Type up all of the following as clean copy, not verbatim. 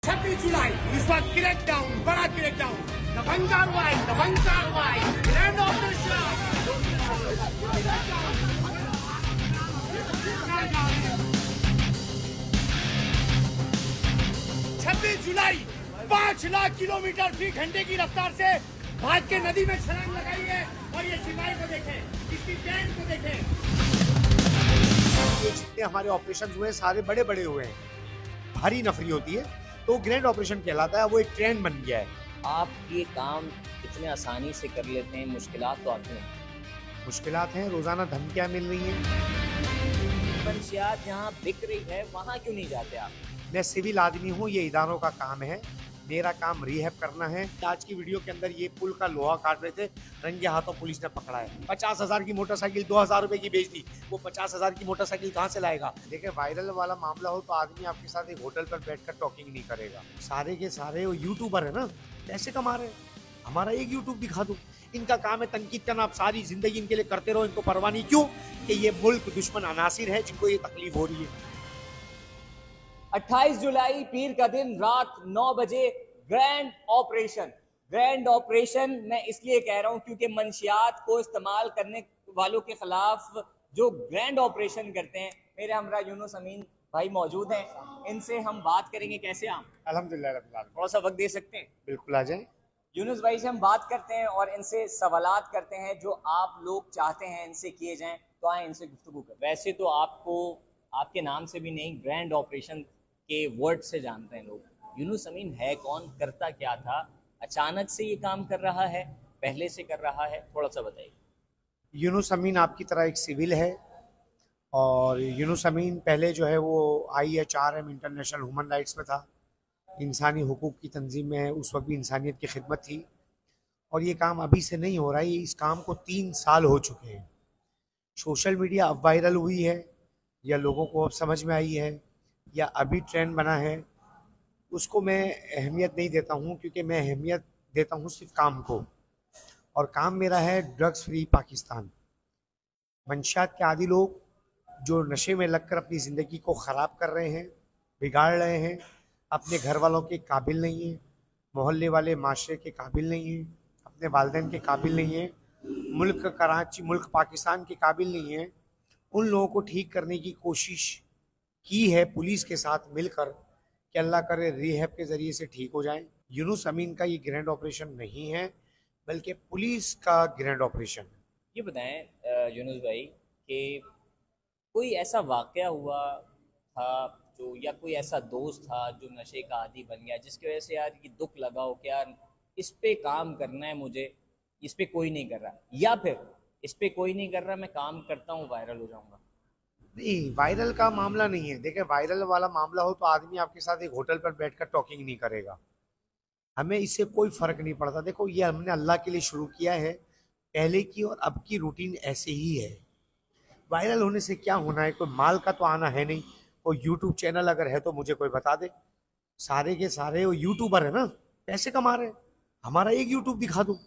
26 जुलाई इस वक्त क्रैकडाउन, बड़ा क्रैकडाउन, दबंग कार्रवाई, ग्रैंड ऑपरेशन। 26 जुलाई 5 लाख किलोमीटर फी घंटे की रफ्तार से भाग के नदी में छलांग लगाई है। और ये सिपाही को देखें, इसकी टैंक को देखें। ये जितने हमारे ऑपरेशन हुए सारे बड़े बड़े हुए हैं, भारी नफरी होती है तो ग्रैंड ऑपरेशन कहलाता है। वो एक ट्रेंड बन गया है। आप ये काम इतने आसानी से कर लेते हैं, मुश्किलात तो आती हैं। मुश्किलात हैं, रोजाना धमकियां मिल रही हैं। मंशियात जहाँ बिक रही है वहाँ क्यों नहीं जाते आप? मैं सिविल आदमी हूँ, ये इदारों का काम है, मेरा काम रिहैब करना है। आज की वीडियो के अंदर ये पुल का लोहा काट रहे थे, रंगे हाथों पुलिस ने पकड़ा है। 50,000 की मोटरसाइकिल 2,000 रुपए की बेच दी। वो 50,000 की मोटरसाइकिल कहाँ से लाएगा? देखिए, वायरल वाला मामला हो तो आदमी आपके साथ एक होटल पर बैठकर टॉकिंग नहीं करेगा। सारे के सारे वो यूट्यूबर है ना, पैसे कमा रहे हैं। हमारा एक यूट्यूब दिखा दो। इनका काम है तनकीद करना, आप सारी जिंदगी इनके लिए करते रहो, इनको परवाह नहीं। क्यों? कि ये मुल्क दुश्मन अनासिर है जिनको ये तकलीफ हो रही है। 28 जुलाई पीर का दिन रात 9 बजे ग्रैंड ऑपरेशन मैं इसलिए कह रहा हूं क्योंकि मंशियात को इस्तेमाल करने वालों के खिलाफ जो ग्रैंड ऑपरेशन करते हैं, मेरे हमरा यूनुस अमीन भाई मौजूद हैं, इनसे हम बात करेंगे। कैसे आप? अल्हम्दुलिल्लाह रब्बिल आलमीन। थोड़ा सा वक्त दे सकते हैं? बिल्कुल, आ जाए। यूनुस भाई से हम बात करते हैं और इनसे सवालात करते हैं जो आप लोग चाहते हैं इनसे किए जाएं, तो आए इनसे गुफ्तगू करें। वैसे तो आपको आपके नाम से भी नहीं, ग्रैंड ऑपरेशन के वर्ड से जानते हैं लोग। यूनुस अमीन है कौन, करता क्या था, अचानक से ये काम कर रहा है, पहले से कर रहा है, थोड़ा सा बताइए। यूनुस अमीन आपकी तरह एक सिविल है और यूनुस अमीन पहले जो है वो IHRM इंटरनेशनल ह्यूमन राइट्स में था, इंसानी हुकूक की तंजीम में है। उस वक्त भी इंसानियत की खिदमत थी और ये काम अभी से नहीं हो रहा है, इस काम को 3 साल हो चुके हैं। सोशल मीडिया अब वायरल हुई है या लोगों को अब समझ में आई है या अभी ट्रेंड बना है, उसको मैं अहमियत नहीं देता हूँ, क्योंकि मैं अहमियत देता हूँ सिर्फ काम को। और काम मेरा है ड्रग्स फ्री पाकिस्तान। मंशियात के आदी लोग जो नशे में लगकर अपनी ज़िंदगी को ख़राब कर रहे हैं, बिगाड़ रहे हैं, अपने घर वालों के काबिल नहीं हैं, मोहल्ले वाले माशरे के काबिल नहीं हैं, अपने वालिदैन के काबिल नहीं हैं, मुल्क कराची, मुल्क पाकिस्तान के काबिल नहीं हैं, उन लोगों को ठीक करने की कोशिश की है पुलिस के साथ मिलकर कि अल्लाह करे रिहैब के ज़रिए से ठीक हो जाएं। यूनुस अमीन का ये ग्रैंड ऑपरेशन नहीं है, बल्कि पुलिस का ग्रैंड ऑपरेशन है। ये बताएं यूनुस भाई कि कोई ऐसा वाक़या हुआ था जो, या कोई ऐसा दोस्त था जो नशे का आदी बन गया जिसकी वजह से यार ये दुख लगा हो कि यार इस पे काम करना है मुझे, इस पे कोई नहीं कर रहा, या फिर इस पे कोई नहीं कर रहा, मैं काम करता हूँ वायरल हो जाऊंगा? नहीं, वायरल का मामला नहीं है। देखिए, वायरल वाला मामला हो तो आदमी आपके साथ एक होटल पर बैठकर टॉकिंग नहीं करेगा। हमें इससे कोई फ़र्क नहीं पड़ता। देखो, ये हमने अल्लाह के लिए शुरू किया है, पहले की और अब की रूटीन ऐसे ही है। वायरल होने से क्या होना है? कोई माल का तो आना है नहीं। कोई यूट्यूब चैनल अगर है तो मुझे कोई बता दे। सारे के सारे वो यूट्यूबर है ना, पैसे कमा रहे हैं। हमारा एक यूट्यूब दिखा दो।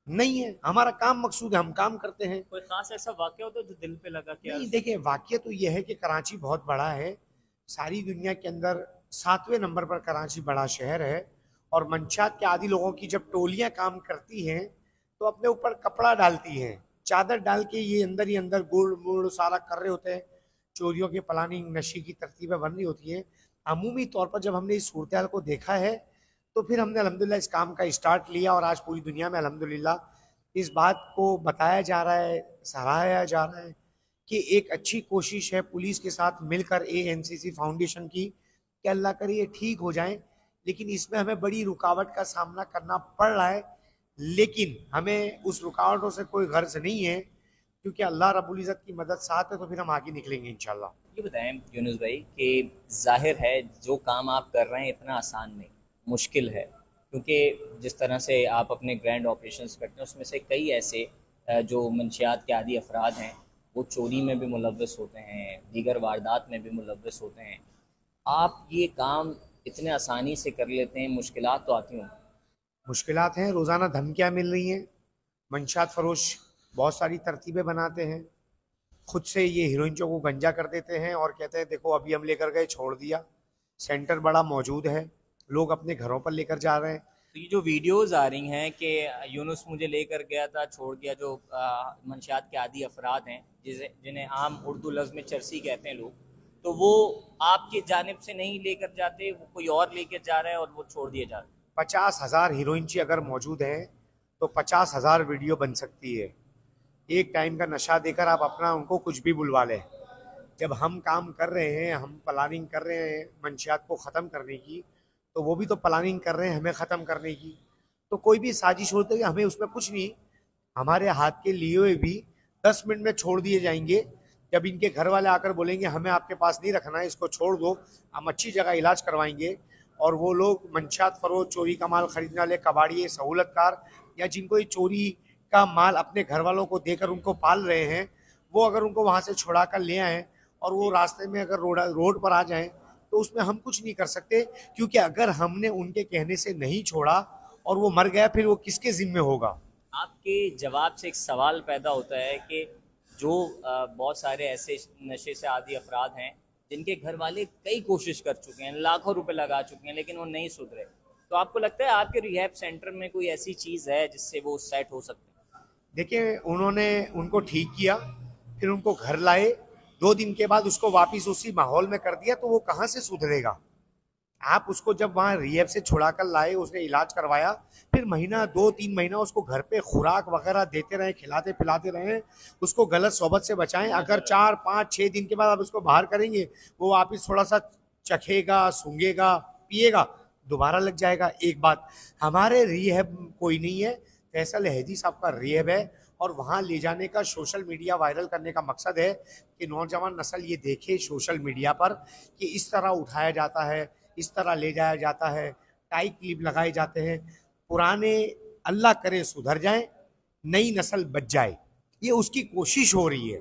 नहीं है, हमारा काम मकसूद है, हम काम करते हैं। कोई खास ऐसा वाक़या होता है जो दिल पे लगा कि नहीं, देखिए, वाक़या तो ये है कि कराची बहुत बड़ा है। सारी दुनिया के अंदर 7वें नंबर पर कराची बड़ा शहर है और मंशियात के आदी लोगों की जब टोलियां काम करती हैं तो अपने ऊपर कपड़ा डालती हैं, चादर डाल के ये अंदर ही अंदर गुड़ मुड़ सारा कर रहे होते हैं। चोरियों की प्लानिंग, नशे की तरतीबें बन रही होती हैं। अमूमी तौर पर जब हमने इस सूरत हाल को देखा है तो फिर हमने अल्हम्दुलिल्लाह इस काम का स्टार्ट लिया और आज पूरी दुनिया में अल्हम्दुलिल्लाह इस बात को बताया जा रहा है, सराहाया जा रहा है कि एक अच्छी कोशिश है पुलिस के साथ मिलकर ANCC फाउंडेशन की कि अल्लाह करे ये ठीक हो जाए। लेकिन इसमें हमें बड़ी रुकावट का सामना करना पड़ रहा है, लेकिन हमें उस रुकावटों से कोई गर्ज नहीं है, क्योंकि अल्लाह रब्बुल इज़्ज़त की मदद साथ है तो फिर हम आगे निकलेंगे इंशाल्लाह। ये बताएं यूनुस भाई कि जाहिर है जो काम आप कर रहे हैं इतना आसान नहीं, मुश्किल है, क्योंकि जिस तरह से आप अपने ग्रैंड ऑपरेशंस करते हैं उसमें से कई ऐसे जो मंशियात के आदी अफराद हैं वो चोरी में भी मुलव्वस होते हैं, दीगर वारदात में भी मुलव्वस होते हैं। आप ये काम इतने आसानी से कर लेते हैं, मुश्किलात तो आती हों? मुश्किलात हैं, रोज़ाना धमकियाँ मिल रही हैं। मंशात फरोश बहुत सारी तरतीबें बनाते हैं, खुद से ये हीरोइनों को गंजा कर देते हैं और कहते हैं देखो अभी हम लेकर गए, छोड़ दिया। सेंटर बड़ा मौजूद है, लोग अपने घरों पर लेकर जा रहे हैं। तो ये जो वीडियोस आ रही हैं कि यूनुस मुझे लेकर गया था छोड़ गया, जो मंशियात के आदी अफराद हैं जिन्हें आम उर्दू लफ्ज़ में चरसी कहते हैं लोग, तो वो आपकी जानिब से नहीं लेकर जाते, वो कोई और लेकर जा रहा है और वो छोड़ दिए जा रहे हैं। 50,000 हीरोइनची अगर मौजूद हैं तो 50,000 वीडियो बन सकती है। एक टाइम का नशा देकर आप अपना उनको कुछ भी बुलवा लें। जब हम काम कर रहे हैं, हम प्लानिंग कर रहे हैं मंशियात को ख़त्म करने की, तो वो भी तो प्लानिंग कर रहे हैं हमें ख़त्म करने की। तो कोई भी साजिश होती है, हमें उसमें कुछ नहीं, हमारे हाथ के लिए हुए भी 10 मिनट में छोड़ दिए जाएंगे। जब इनके घर वाले आकर बोलेंगे हमें आपके पास नहीं रखना है, इसको छोड़ दो, हम अच्छी जगह इलाज करवाएंगे, और वो लोग मंशियात फरोश, चोरी का माल खरीदने वाले कबाड़िए, सहूलतकार, या जिनको ये चोरी का माल अपने घर वालों को देकर उनको पाल रहे हैं, वो अगर उनको वहाँ से छुड़ा कर ले आएँ और वो रास्ते में अगर रोड पर आ जाएं, तो उसमें हम कुछ नहीं कर सकते, क्योंकि अगर हमने उनके कहने से नहीं छोड़ा और वो मर गया, फिर वो किसके जिम्मे होगा। आपके जवाब से एक सवाल पैदा होता है कि जो बहुत सारे ऐसे नशे से आदी अफराद हैं जिनके घर वाले कई कोशिश कर चुके हैं, लाखों रुपए लगा चुके हैं, लेकिन वो नहीं सुधरे, तो आपको लगता है आपके रिहैब सेंटर में कोई ऐसी चीज़ है जिससे वो सेट हो सकते हैं? देखिए, उन्होंने उनको ठीक किया, फिर उनको घर लाए, 2 दिन के बाद उसको वापस उसी माहौल में कर दिया, तो वो कहाँ से सुधरेगा। आप उसको जब वहाँ रिहैब से छुड़ा कर लाए, उसने इलाज करवाया, फिर महीना 2-3 महीना उसको घर पे खुराक वगैरह देते रहे, खिलाते पिलाते रहे, उसको गलत सोबत से बचाएं। अगर 4-5-6 दिन के बाद आप उसको बाहर करेंगे, वो वापस थोड़ा सा चखेगा, सूंघेगा, पिएगा, दोबारा लग जाएगा। एक बात, हमारे रिहैब कोई नहीं है, फैसल हैदी साहब का रिहैब है, और वहाँ ले जाने का, सोशल मीडिया वायरल करने का मकसद है कि नौजवान नस्ल ये देखे सोशल मीडिया पर कि इस तरह उठाया जाता है, इस तरह ले जाया जाता है, टाइट क्लिप लगाए जाते हैं। पुराने अल्लाह करे सुधर जाए, नई नस्ल बच जाए, ये उसकी कोशिश हो रही है।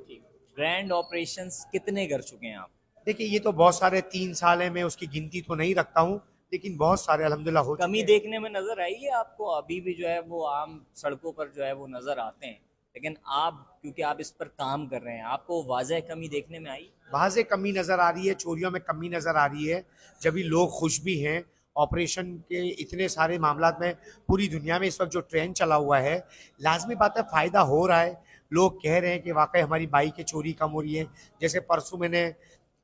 ग्रैंड ऑपरेशंस कितने कर चुके हैं आप? देखिए, ये तो बहुत सारे 3 साल है, मैं उसकी गिनती तो नहीं रखता हूँ, लेकिन बहुत सारे अल्हम्दुलिल्लाह हो। कमी देखने में नजर आई है आपको? अभी भी जो है वो आम सड़कों पर जो है वो नजर आते हैं, लेकिन आप क्योंकि आप इस पर काम कर रहे हैं, आपको वाज़ह कमी देखने में आई? वाज़े कमी नज़र आ रही है, चोरियों में कमी नज़र आ रही है। जब भी लोग खुश भी हैं, ऑपरेशन के इतने सारे मामलात में पूरी दुनिया में इस वक्त जो ट्रेंड चला हुआ है, लाजमी बात है फ़ायदा हो रहा है। लोग कह रहे हैं कि वाकई हमारी बाइक की चोरी कम हो रही है। जैसे परसों मैंने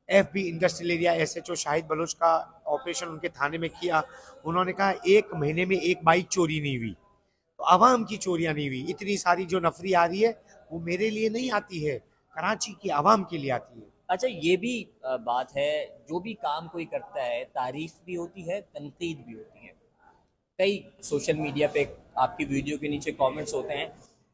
FB industrial area SHO Shahid Baloch का ऑपरेशन उनके थाने में किया, उन्होंने कहा 1 महीने में 1 बाइक चोरी नहीं हुई। तो आवाम की चोरियां नहीं हुई। इतनी सारी जो नफरी आ रही है वो मेरे लिए नहीं आती है, कराची की आवाम के लिए आती है। अच्छा, ये भी बात है, जो भी काम कोई करता है तारीफ भी होती है, तनकीद भी होती है। कई सोशल मीडिया पे आपकी वीडियो के नीचे कमेंट्स होते हैं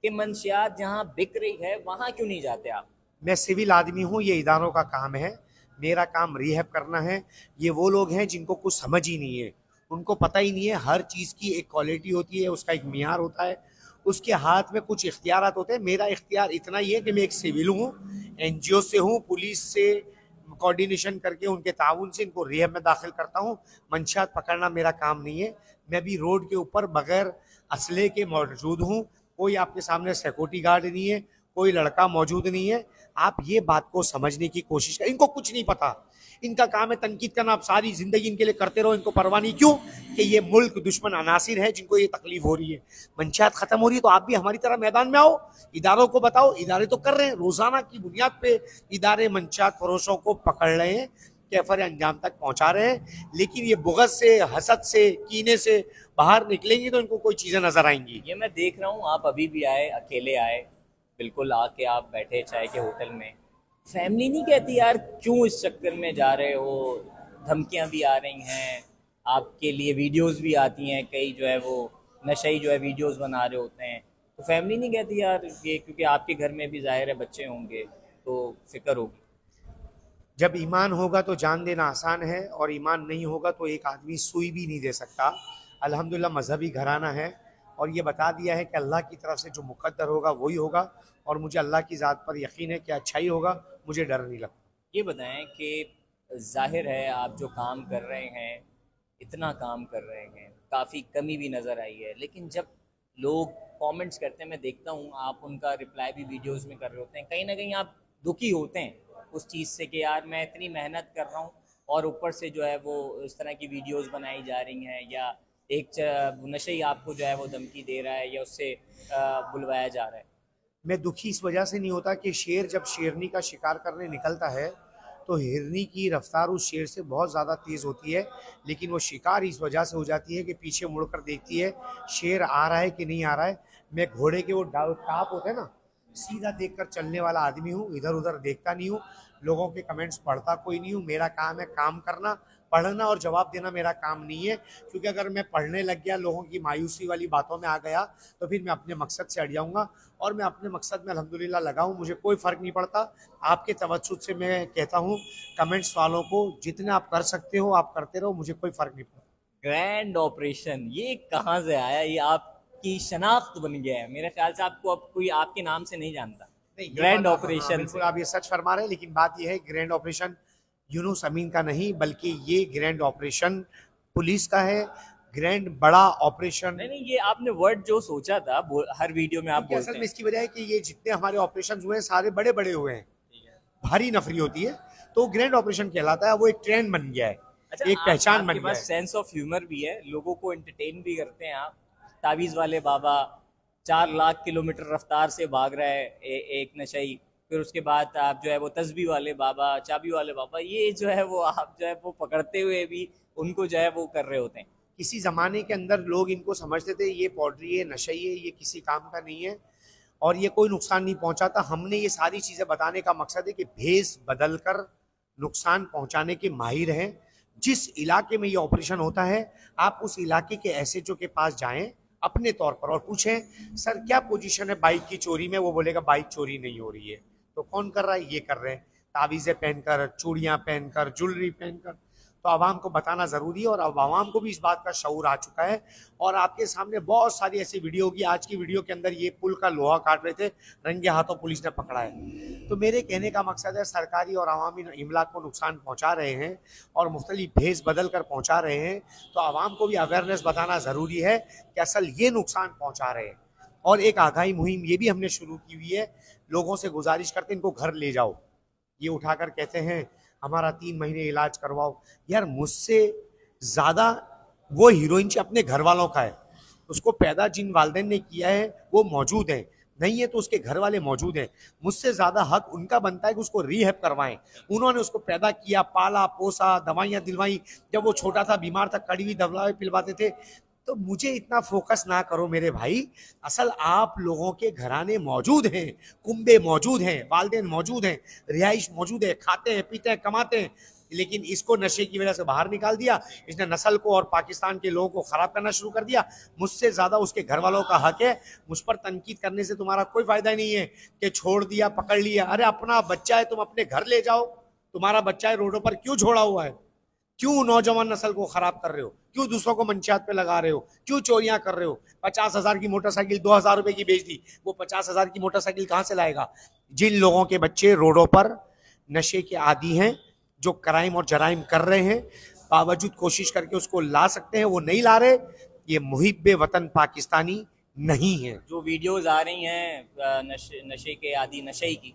कि मंशियात जहाँ बिक रही है वहाँ क्यों नहीं जाते आप? मैं सिविल आदमी हूँ, ये इदारों का काम है, मेरा काम रिहैब करना है। ये वो लोग हैं जिनको कुछ समझ ही नहीं है, उनको पता ही नहीं है हर चीज़ की एक क्वालिटी होती है, उसका एक मियार होता है, उसके हाथ में कुछ इख्तियारात होते हैं। मेरा इख्तियार इतना ही है कि मैं एक सिविल हूँ, NGO से हूँ, पुलिस से कोऑर्डिनेशन करके उनके ताउन से इनको रिहैब में दाखिल करता हूँ। मंशियात पकड़ना मेरा काम नहीं है। मैं भी रोड के ऊपर बगैर असले के मौजूद हूँ, कोई आपके सामने सिक्योरिटी गार्ड नहीं है, कोई लड़का मौजूद नहीं है। आप ये बात को समझने की कोशिश करें। इनको कुछ नहीं पता, इनका काम है तनकीद करना। आप सारी जिंदगी इनके लिए करते रहो, इनको परवाह नहीं। क्यों? कि ये मुल्क दुश्मन अनासिर है जिनको ये तकलीफ हो रही है। मंशियात खत्म हो रही है तो आप भी हमारी तरह मैदान में आओ, इदारों को बताओ। इदारे तो कर रहे हैं, रोजाना की बुनियाद पे इदारे मंशियात फरोशों को पकड़ रहे हैं, कैफर अंजाम तक पहुंचा रहे हैं। लेकिन ये बुग़्ज़ से, हसद से, कीने से बाहर निकलेंगे तो इनको कोई चीज़ें नजर आएंगी। ये मैं देख रहा हूँ, आप अभी भी आए, अकेले आए, बिल्कुल आके आप बैठे चाय के होटल में। फैमिली नहीं कहती यार क्यों इस चक्कर में जा रहे हो? धमकियां भी आ रही हैं, आपके लिए वीडियोस भी आती हैं, कई जो है वो नशई जो है वीडियोस बना रहे होते हैं, तो फैमिली नहीं कहती यार ये, क्योंकि आपके घर में भी जाहिर है बच्चे होंगे तो फिक्र होगी। जब ईमान होगा तो जान देना आसान है, और ईमान नहीं होगा तो एक आदमी सुई भी नहीं दे सकता। अल्हम्दुलिल्लाह मजहबी घराना है, और ये बता दिया है कि अल्लाह की तरफ से जो मुक़द्दर होगा वही होगा, और मुझे अल्लाह की ज़ात पर यकीन है कि अच्छा ही होगा, मुझे डर नहीं लगता। ये बताएं कि जाहिर है आप जो काम कर रहे हैं, इतना काम कर रहे हैं, काफ़ी कमी भी नज़र आई है, लेकिन जब लोग कमेंट्स करते हैं, मैं देखता हूँ आप उनका रिप्लाई भी वीडियोस में कर रहे होते हैं, कहीं ना कहीं आप दुखी होते हैं उस चीज़ से कि यार मैं इतनी मेहनत कर रहा हूँ और ऊपर से जो है वो इस तरह की वीडियोस बनाई जा रही हैं, या एक नशे आपको जो है वो धमकी दे रहा है या उससे बुलवाया जा रहा है। मैं दुखी इस वजह से नहीं होता कि शेर जब शेरनी का शिकार करने निकलता है तो हिरनी की रफ्तार उस शेर से बहुत ज़्यादा तेज़ होती है, लेकिन वो शिकार इस वजह से हो जाती है कि पीछे मुड़कर देखती है शेर आ रहा है कि नहीं आ रहा है। मैं घोड़े के वो टाप होते हैं ना, सीधा देखकर चलने वाला आदमी हूँ, इधर उधर देखता नहीं हूँ, लोगों के कमेंट्स पढ़ता कोई नहीं हूँ। मेरा काम है काम करना, पढ़ना और जवाब देना मेरा काम नहीं है, क्योंकि अगर मैं पढ़ने लग गया, लोगों की मायूसी वाली बातों में आ गया, तो फिर मैं अपने मकसद से हट जाऊंगा। और मैं अपने मकसद में अल्हम्दुलिल्लाह लगा हूँ, मुझे कोई फ़र्क नहीं पड़ता। आपके तवज्जुद से मैं कहता हूँ, कमेंट्स वालों को जितने आप कर सकते हो आप करते रहो, मुझे कोई फ़र्क नहीं पड़ता। ग्रैंड ऑपरेशन ये कहाँ से आया? ये आपकी शनाख्त बन गया है। मेरे ख्याल से आपको अब कोई आपके नाम से नहीं जानता। ग्रैंड ऑपरेशन, बिल्कुल आप ये सच फरमा रहे हैं, लेकिन बात ये है ग्रैंड ऑपरेशन यूनुस अमीन का नहीं, बल्कि ये ग्रैंड ऑपरेशन पुलिस का है। ग्रैंड बड़ा ऑपरेशन नहीं, ये आपने वर्ड जो सोचा था हर वीडियो में आप बोलते असल में हैं। इसकी वजह है कि ये जितने हमारे ऑपरेशन हुए हैं सारे बड़े बड़े हुए हैं, भारी नफरी होती है, तो ग्रैंड ऑपरेशन कहलाता है। वो एक ट्रेंड बन गया है, अच्छा, एक पहचान बन गया है। सेंस ऑफ ह्यूमर भी है, लोगों को एंटरटेन भी करते हैं आप। तावीज़ वाले बाबा 4 लाख किलोमीटर रफ्तार से भाग रहा है एक नशई, फिर उसके बाद आप जो है वो तस्बीह वाले बाबा, चाबी वाले बाबा, ये जो है वो आप जो है वो पकड़ते हुए भी उनको जो है वो कर रहे होते हैं। किसी ज़माने के अंदर लोग इनको समझते थे ये पाउडरी है, नशई है, ये किसी काम का नहीं है और ये कोई नुकसान नहीं पहुंचाता। हमने ये सारी चीज़ें बताने का मकसद है कि भेस बदल कर नुकसान पहुंचाने के माहिर हैं। जिस इलाके में ये ऑपरेशन होता है, आप उस इलाके के एसएचओ के पास जाएं अपने तौर पर और पूछें सर क्या पोजीशन है बाइक की चोरी में। वो बोलेगा बाइक चोरी नहीं हो रही है। तो कौन कर रहा है? ये कर रहे हैं, तावीज़ें पहनकर, चूड़ियाँ पहनकर, ज्वेलरी पहनकर। तो आवाम को बताना ज़रूरी है और अब आवाम को भी इस बात का शऊर आ चुका है। और आपके सामने बहुत सारी ऐसी वीडियो होगी। आज की वीडियो के अंदर ये पुल का लोहा काट रहे थे, रंगे हाथों पुलिस ने पकड़ा है। तो मेरे कहने का मकसद है सरकारी और अवामी इमलाक को नुकसान पहुंचा रहे हैं और मुख्तलिफ भेस बदल कर पहुंचा रहे हैं, तो आवाम को भी अवेयरनेस बताना ज़रूरी है कि असल ये नुकसान पहुँचा रहे हैं। और एक आगाही मुहिम ये भी हमने शुरू की हुई है, लोगों से गुजारिश करते इनको घर ले जाओ। ये उठाकर कहते हैं हमारा 3 महीने इलाज करवाओ। यार मुझसे ज़्यादा वो हीरोइन अपने घर वालों का है, उसको पैदा जिन वालिदैन ने किया है वो मौजूद है, नहीं है तो उसके घर वाले मौजूद हैं। मुझसे ज़्यादा हक उनका बनता है कि उसको रीहैब करवाएं। उन्होंने उसको पैदा किया, पाला पोसा, दवाइयाँ दिलवाई, जब वो छोटा था बीमार था कड़वी दवाएं पिलवाते थे। तो मुझे इतना फोकस ना करो मेरे भाई, असल आप लोगों के घराने मौजूद हैं, कुंबे मौजूद हैं, वालिदैन मौजूद हैं, रिहाइश मौजूद है, खाते हैं पीते हैं कमाते हैं, लेकिन इसको नशे की वजह से बाहर निकाल दिया। इसने नस्ल को और पाकिस्तान के लोगों को ख़राब करना शुरू कर दिया। मुझसे ज़्यादा उसके घर वालों का हक है। मुझ पर तनकीद करने से तुम्हारा कोई फ़ायदा नहीं है कि छोड़ दिया पकड़ लिया। अरे अपना बच्चा है, तुम अपने घर ले जाओ। तुम्हारा बच्चा है, रोडों पर क्यों छोड़ा हुआ है? क्यों नौजवान नस्ल को खराब कर रहे हो? क्यों दूसरों को मंशियात पे लगा रहे हो? क्यों चोरियां कर रहे हो? 50,000 की मोटरसाइकिल 2,000 रुपए की बेच दी, वो 50,000 की मोटरसाइकिल कहाँ से लाएगा? जिन लोगों के बच्चे रोडों पर नशे के आदी हैं, जो क्राइम और जराइम कर रहे हैं, बावजूद कोशिश करके उसको ला सकते हैं, वो नहीं ला रहे। ये मुहिब्बे वतन पाकिस्तानी नहीं है। जो वीडियोज आ रही हैं नशे के आदि नशे की,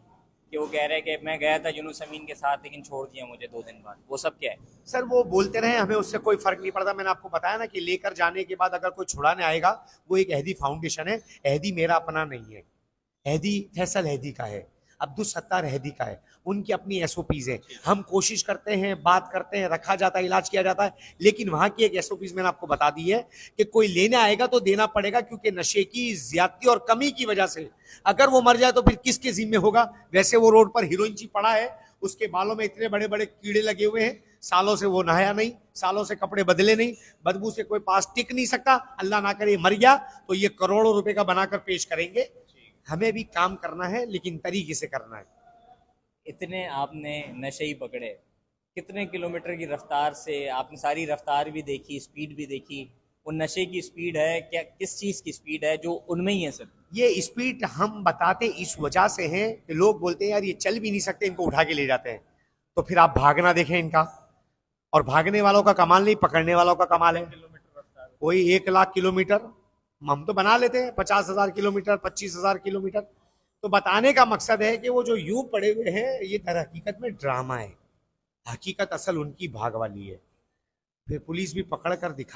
कि वो कह रहे हैं कि मैं गया था यूनुस अमीन के साथ लेकिन छोड़ दिया मुझे 2 दिन बाद, वो सब क्या है? सर वो बोलते रहे, हमें उससे कोई फर्क नहीं पड़ता। मैंने आपको बताया ना कि लेकर जाने के बाद अगर कोई छुड़ाने आएगा, वो एक अहदी फाउंडेशन है। अहदी मेरा अपना नहीं है, अहदी फैसल अहदी का है, अब्दुल सत्तार अहदी का है, उनकी अपनी SOPs है। हम कोशिश करते हैं, बात करते हैं, रखा जाता है, इलाज किया जाता है, लेकिन वहाँ की एक SOPs मैंने आपको बता दी है कि कोई लेने आएगा तो देना पड़ेगा, क्योंकि नशे की ज्यादती और कमी की वजह से अगर वो मर जाए तो फिर किसके जिम्मे होगा? वैसे वो रोड पर हीरोइन जी पड़ा है, उसके बालों में इतने बड़े बड़े कीड़े लगे हुए हैं, सालों से वो नहाया नहीं, सालों से कपड़े बदले नहीं, बदबू से कोई पास टिक नहीं सकता। अल्लाह ना करे मर गया तो ये करोड़ों रुपए का बनाकर पेश करेंगे। हमें भी काम करना है, लेकिन तरीके से करना है। इतने आपने नशे ही पकड़े, कितने किलोमीटर की रफ्तार से? आपने सारी रफ्तार भी देखी, स्पीड भी देखी। वो नशे की स्पीड है क्या, किस चीज़ की स्पीड है जो उनमें ही है? सर ये स्पीड हम बताते इस वजह से हैं कि लोग बोलते हैं यार ये चल भी नहीं सकते, इनको उठा के ले जाते हैं। तो फिर आप भागना देखें इनका, और भागने वालों का कमाल नहीं, पकड़ने वालों का कमाल है। कोई 1 लाख किलोमीटर हम तो बना लेते हैं, 50,000 किलोमीटर, 25,000 किलोमीटर। तो बताने का मकसद है कि वो जो यूं पड़े हुए हैं, ये दर हकीकत में ड्रामा है। हकीकत असल उनकी भाग वाली है। फिर पुलिस भी पकड़ कर दिखा